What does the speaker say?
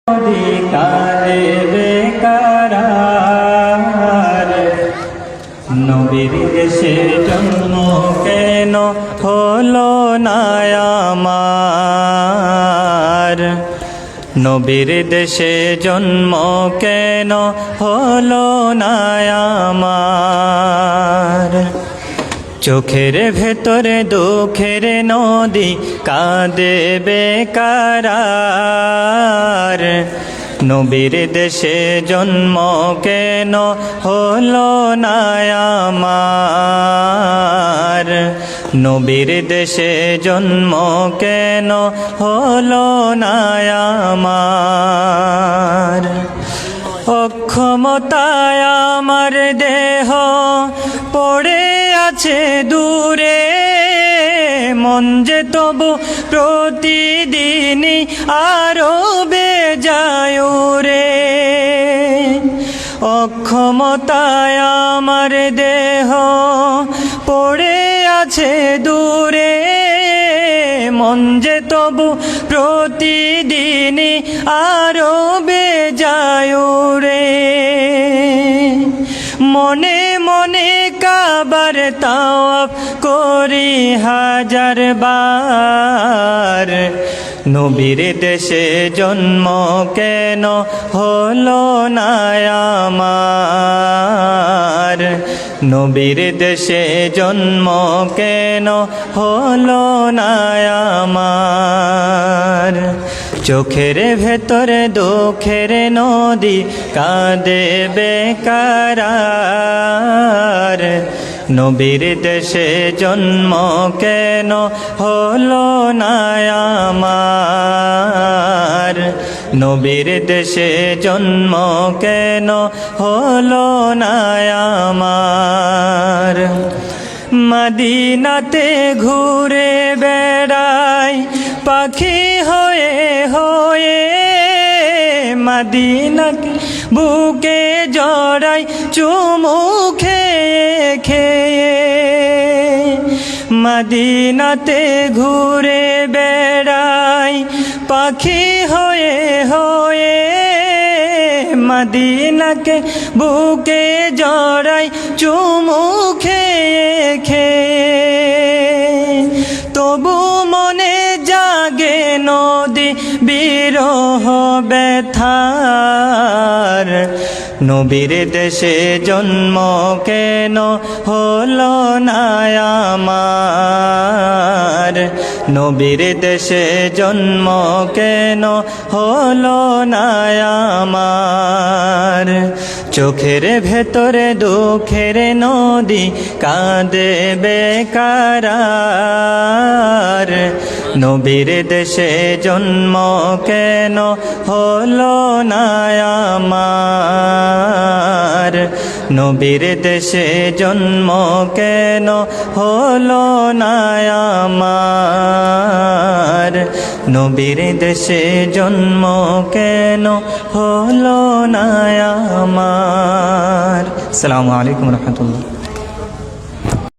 অধিকারে বেকারার নবীর দেশে জন্ম কেন হলো না আমার, নবীর দেশে জন্ম কেন হলো না আমার। চোখের ভেতরে দুঃখের নদী কাঁদে বেকারার, নবীর দেশে জন্ম কেন হলো না আমার, নবীর দেশে জন্ম কেন হলো না আমার। অক্ষমতায় আমার দেহ পড়ে আছে দূরে, মন যে তবু প্রতিদিনই আরো বেজায় রে। অক্ষমতায় আমার দেহ পড়ে আছে দূরে, মন যে তবু প্রতিদিনই আরো বেজায় রে। মনে মনে কাবার তাওয়াফ করি হাজার বার, নবীর দেশে জন্ম কেন হলো না আমার, নবীর দেশে জন্ম কেন হলো না আমার। চোখের ভেতরে দুঃখের নদী কাঁদে বেকারার, নবীর দেশে জন্ম কেন হলো না আমার, নবীর দেশে জন্ম কেন হলো না আমার। মদিনাতে ঘুরে বেড়াই পাখি হয়ে হয়ে, মদিনাকে বুকে জড়াই চুমু খেয়ে খেয়ে। মদিনাতে ঘুরে বেড়াই পাখি হয়ে হয়ে, মদিনাকে বুকে জড়াই চুমু খেয়ে খেয়ে। তবু মনে জাগে নদী বিরহ ব্যথার, নবীর দেশে জন্ম কেন হলো না আমার, নবীর দেশে জন্ম কেন হলো না আমার। চোখের ভেতরে দুঃখের নদী কাঁদে বেকারার, নবীর দেশে জন্ম কেন হলো না আমার, নবীর দেশে জন্ম কেন হলো না আমার, নবীর দেশে জন্ম কেন হলো না আমার। আসসালামু আলাইকুম রহমতুল্লাহ।